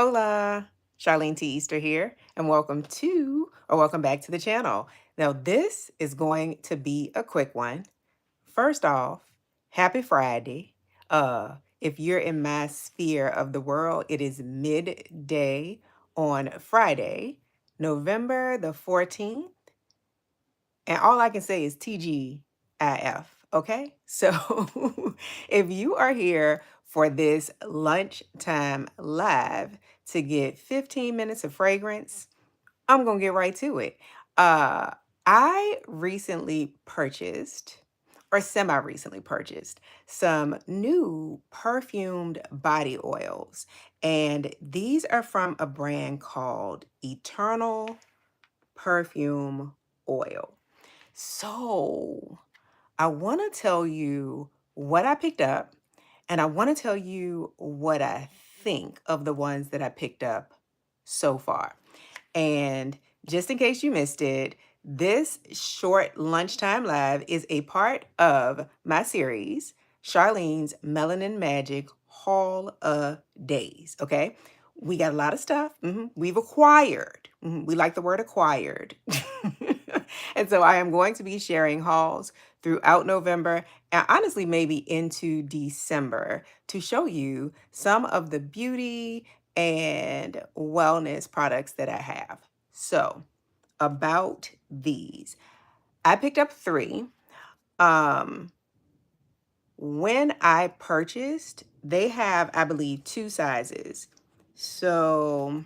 Hola, Charlene T Easter here, and welcome back to the channel. Now, this is going to be a quick one. First off, happy Friday. If you're in my sphere of the world, it is midday on Friday, November the 14th. And all I can say is TGIF, okay? So if you are here for this lunchtime live to get 15 minutes of fragrance, I'm going to get right to it. Uh, I recently purchased, or semi recently purchased, some new perfumed body oils. And these are from a brand called Eternal Perfume Oil. So, I want to tell you what I picked up, and I want to tell you what I think of the ones that I picked up so far. And just in case you missed it, this short lunchtime live is a part of my series, Charlene's Melanin Magic Haul of Days. Okay. We got a lot of stuff we've acquired. We like the word acquired. And so I am going to be sharing hauls throughout November and honestly, maybe into December to show you some of the beauty and wellness products that I have. So, about these, I picked up three. Um, when I purchased, they have, I believe, two sizes. So,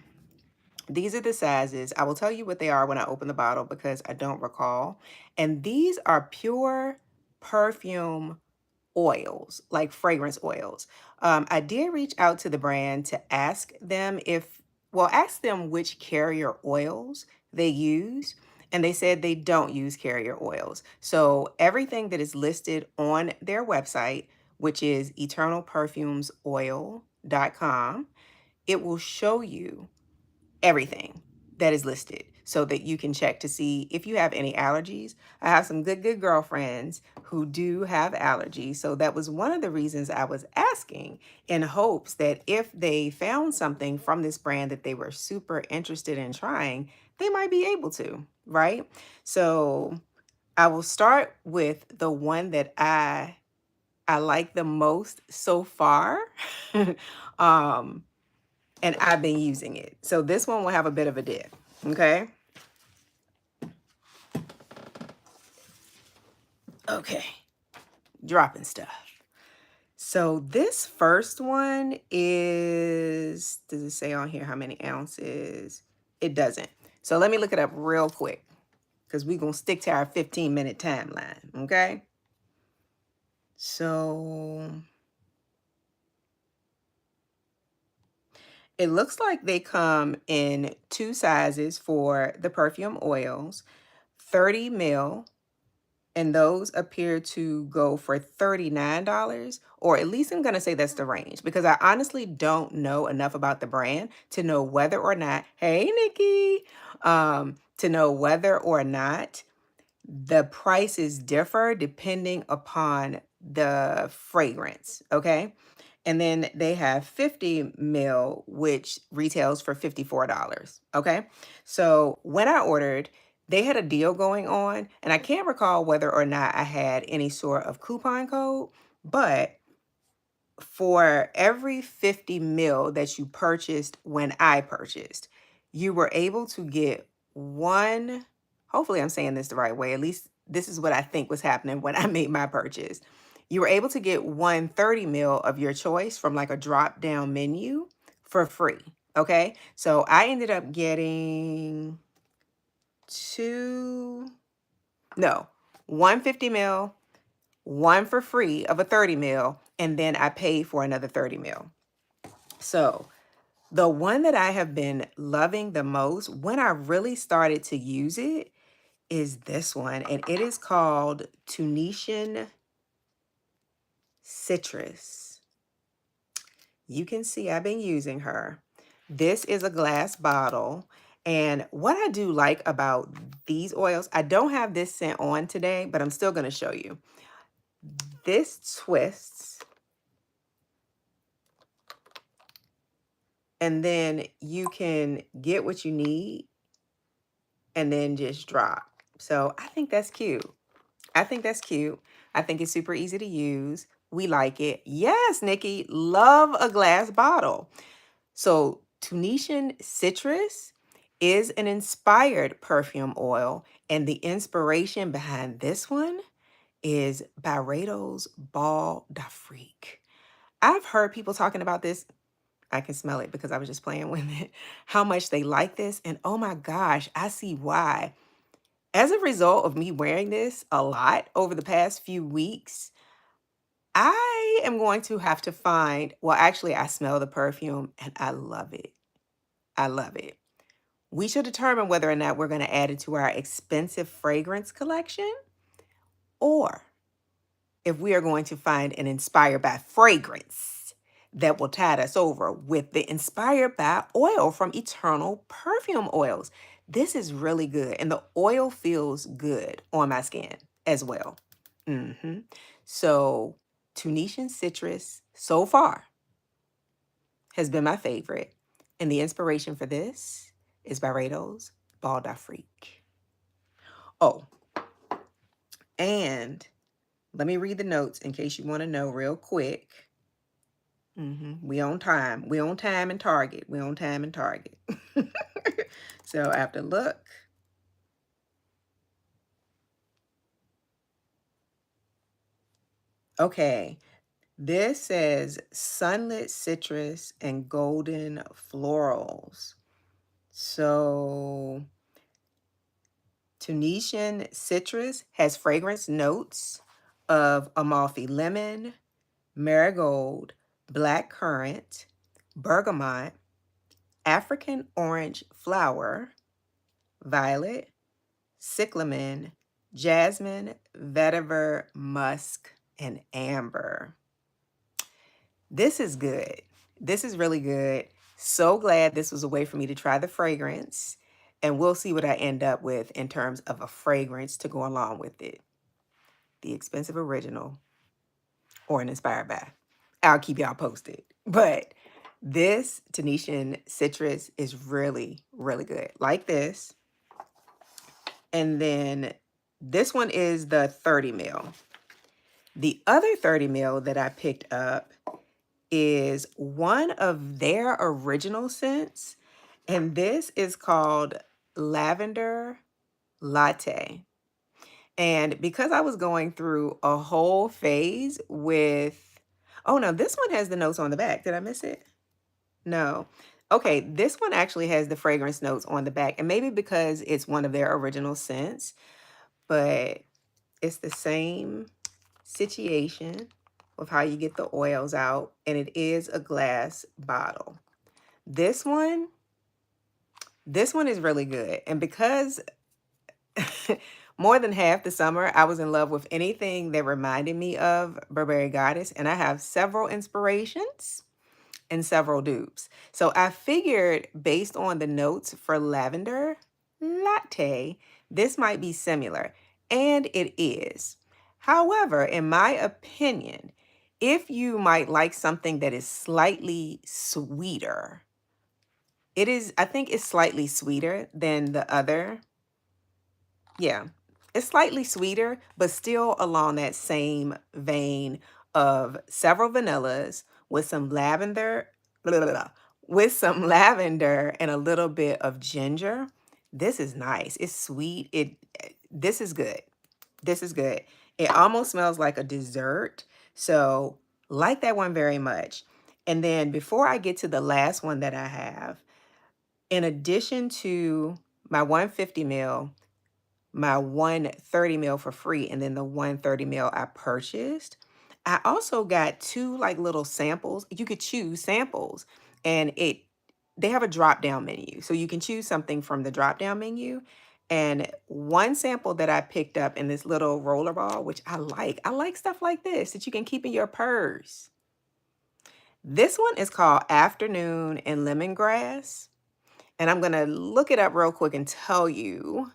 these are the sizes. I will tell you what they are when I open the bottle because I don't recall. And these are pure perfume oils, like fragrance oils. I did reach out to the brand to ask them ask them which carrier oils they use. And they said they don't use carrier oils. So everything that is listed on their website, which is eternalperfumesoil.com, it will show you everything that is listed so that you can check to see if you have any allergies. I have some good girlfriends who do have allergies. So that was one of the reasons I was asking, in hopes that if they found something from this brand that they were super interested in trying, they might be able to, right? So I will start with the one that I like the most so far. um, and I've been using it. So this one will have a bit of a dip, okay? Okay, dropping stuff. So this first one is, does it say on here how many ounces? It doesn't. So let me look it up real quick because we're going to stick to our 15-minute timeline, okay? So it looks like they come in two sizes for the perfume oils, 30 ml, and those appear to go for $39, or at least I'm going to say that's the range because I honestly don't know enough about the brand to know whether or not, hey, Nikki, to know whether or not the prices differ depending upon the fragrance, okay? And then they have 50 mil, which retails for $54, okay? So when I ordered, they had a deal going on, and I can't recall whether or not I had any sort of coupon code, but for every 50 mil that you purchased when I purchased, you were able to get one, hopefully I'm saying this the right way, at least this is what I think was happening when I made my purchase. You were able to get 130 mil of your choice from like a drop down menu for free. Okay. So I ended up getting two, no, 150 mil, one for free of a 30 mil, and then I paid for another 30 mil. So the one that I have been loving the most when I really started to use it is this one, and it is called Tunisian Citrus. You can see I've been using her. This is a glass bottle. And what I do like about these oils, I don't have this scent on today, but I'm still going to show you. This twists and then you can get what you need and then just drop. So I think that's cute. I think that's cute. I think it's super easy to use. We like it. Yes, Nikki, love a glass bottle. So Tunisian Citrus is an inspired perfume oil, and the inspiration behind this one is Barredo's Ball d'Afrique. I've heard people talking about this. I can smell it because I was just playing with it. How much they like this, and oh my gosh, I see why. As a result of me wearing this a lot over the past few weeks, I am going to have to find, well, actually, I smell the perfume and I love it. I love it. We should determine whether or not we're going to add it to our expensive fragrance collection or if we are going to find an inspired by fragrance that will tide us over with the inspired by oil from Eternal Perfume Oils. This is really good, and the oil feels good on my skin as well. So Tunisian Citrus so far has been my favorite, and the inspiration for this is Barredo's Ball d'Afrique. Oh, and let me read the notes in case you want to know real quick. We on time. We on time and Target. We on time and Target. So I have to look. Okay. This says sunlit citrus and golden florals. So Tunisian Citrus has fragrance notes of Amalfi lemon, marigold, black currant, bergamot, African orange flower, violet, cyclamen, jasmine, vetiver, musk, and amber. This is good. This is really good. So glad this was a way for me to try the fragrance, and we'll see what I end up with in terms of a fragrance to go along with it. The expensive original or an inspired by. I'll keep y'all posted. But this Tunisian Citrus is really, really good. Like this. And then this one is the 30 ml. The other 30 ml that I picked up is one of their original scents. And this is called Lavender Latte. And because I was going through a whole phase with, oh no, this one has the notes on the back. Did I miss it? No. Okay, this one actually has the fragrance notes on the back. And maybe because it's one of their original scents, but it's the same situation with how you get the oils out, and it is a glass bottle. This one is really good. And because more than half the summer, I was in love with anything that reminded me of Burberry Goddess, and I have several inspirations and several dupes. So I figured based on the notes for Lavender Latte, this might be similar, and it is. However, in my opinion, if you might like something that is slightly sweeter, I think it's slightly sweeter than the other. Yeah, it's slightly sweeter, but still along that same vein of several vanillas with some lavender, blah, blah, blah, with some lavender and a little bit of ginger. This is nice. It's sweet. This is good. This is good. It almost smells like a dessert. So like that one very much. And then before I get to the last one that I have, in addition to my 150 ml, my 130 ml for free, and then the 130 ml I purchased, I also got two like little samples. You could choose samples, and they have a drop down menu. So you can choose something from the drop down menu. And one sample that I picked up in this little roller ball, which I like stuff like this that you can keep in your purse. This one is called Afternoon and Lemongrass. And I'm going to look it up real quick and tell you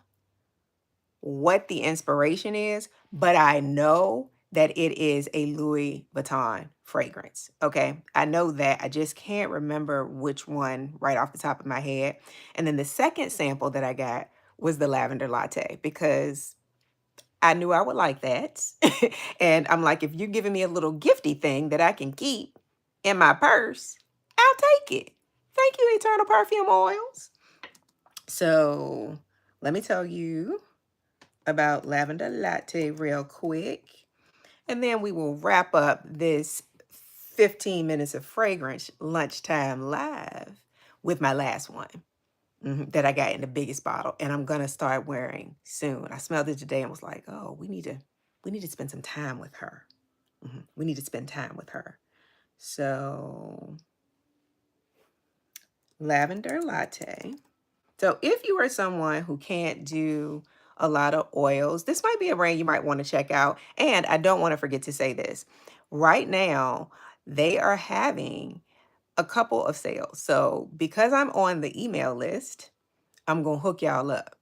what the inspiration is, but I know that it is a Louis Vuitton fragrance. Okay. I know that. I just can't remember which one right off the top of my head. And then the second sample that I got was the lavender latte because I knew I would like that. And I'm like, if you're giving me a little gifty thing that I can keep in my purse, I'll take it. Thank you, Eternal Perfume Oils. So let me tell you about Lavender Latte real quick. And then we will wrap up this 15 minutes of fragrance lunchtime live with my last one that I got in the biggest bottle. And I'm going to start wearing soon. I smelled it today and was like, oh, we need to spend some time with her. We need to spend time with her. So Lavender Latte. So if you are someone who can't do a lot of oils, this might be a brand you might want to check out. And I don't want to forget to say this. Right now, they are having a couple of sales. So because I'm on the email list, I'm going to hook y'all up.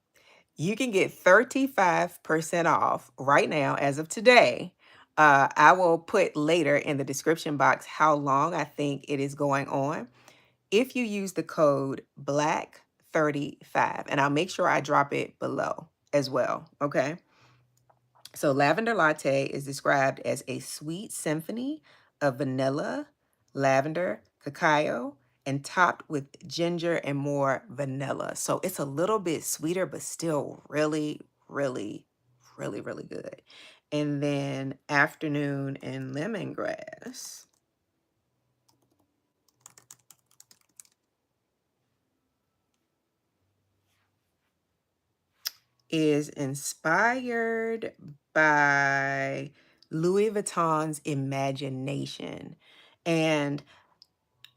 You can get 35% off right now as of today. I will put later in the description box how long I think it is going on if you use the code BLACK35, and I'll make sure I drop it below as well, okay? So Lavender Latte is described as a sweet symphony of vanilla, lavender, cacao, and topped with ginger and more vanilla. So it's a little bit sweeter, but still really, really, really, really good. And then Afternoon and Lemongrass is inspired by Louis Vuitton's imagination. And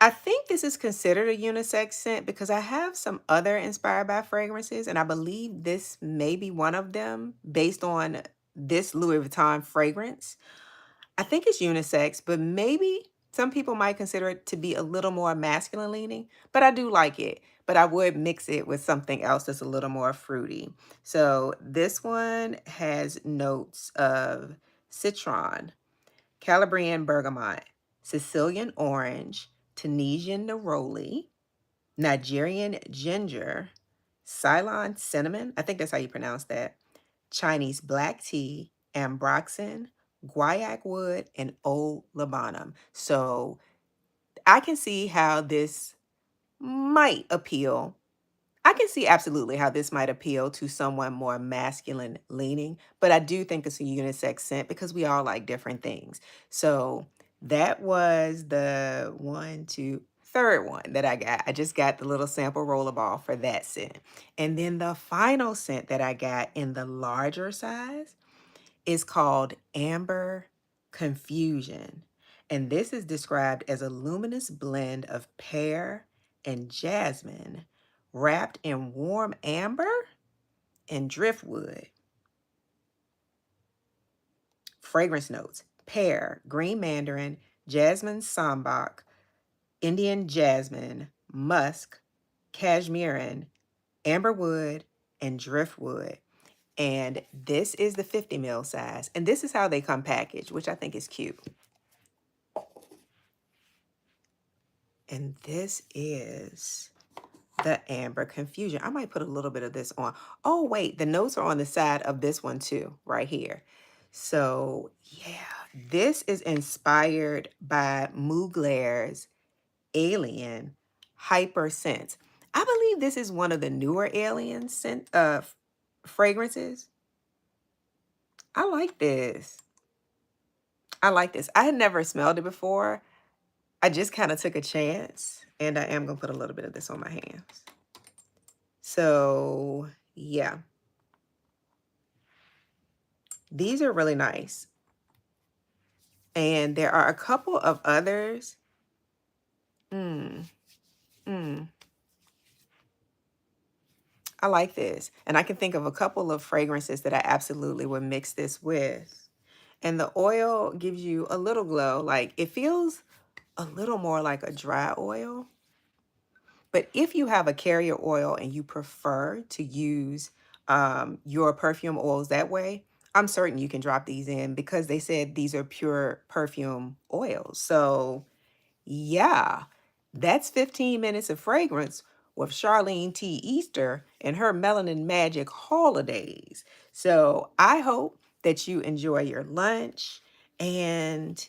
I think this is considered a unisex scent because I have some other inspired by fragrances, and I believe this may be one of them based on this Louis Vuitton fragrance. I think it's unisex, but maybe some people might consider it to be a little more masculine leaning, but I do like it. But I would mix it with something else that's a little more fruity. So this one has notes of citron, Calabrian bergamot, Sicilian orange, Tunisian neroli, Nigerian ginger, Ceylon cinnamon, I think that's how you pronounce that, Chinese black tea, ambroxan, guaiac wood, and old Lebanon. So I can see how this might appeal. I can see absolutely how this might appeal to someone more masculine leaning, but I do think it's a unisex scent because we all like different things. So that was the third one that I got. I just got the little sample rollerball for that scent. And then the final scent that I got in the larger size is called Amber Confusion. And this is described as a luminous blend of pear and jasmine wrapped in warm amber and driftwood. Fragrance notes: pear, green mandarin, jasmine sambac, Indian jasmine, musk, cashmerean, amberwood, and driftwood. And this is the 50 ml size. And this is how they come packaged, which I think is cute. And this is the Amber Confusion. I might put a little bit of this on. Oh, wait, the notes are on the side of this one too, right here. So yeah, this is inspired by Mugler's Alien Hyper Sense. I believe this is one of the newer Alien scent fragrances. I like this. I like this. I had never smelled it before. I just kind of took a chance, and I am going to put a little bit of this on my hands. So, yeah. These are really nice. And there are a couple of others. I like this. And I can think of a couple of fragrances that I absolutely would mix this with. And the oil gives you a little glow. Like, it feels a little more like a dry oil. But if you have a carrier oil and you prefer to use your perfume oils that way, I'm certain you can drop these in because they said these are pure perfume oils. So yeah, that's 15 minutes of fragrance with Charlene T. Easter and her Melanin Magic holidays. So I hope that you enjoy your lunch, and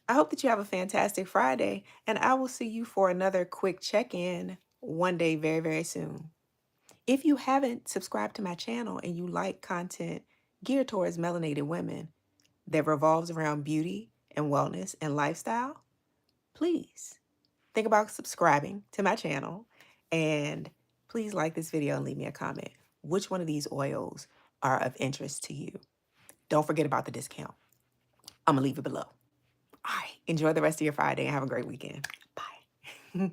I hope that you have a fantastic Friday. And I will see you for another quick check in one day very, very soon. If you haven't subscribed to my channel and you like content geared towards melanated women that revolves around beauty and wellness and lifestyle, please think about subscribing to my channel, and please like this video and leave me a comment. Which one of these oils are of interest to you? Don't forget about the discount. I'm gonna leave it below. All right, enjoy the rest of your Friday and have a great weekend. Bye.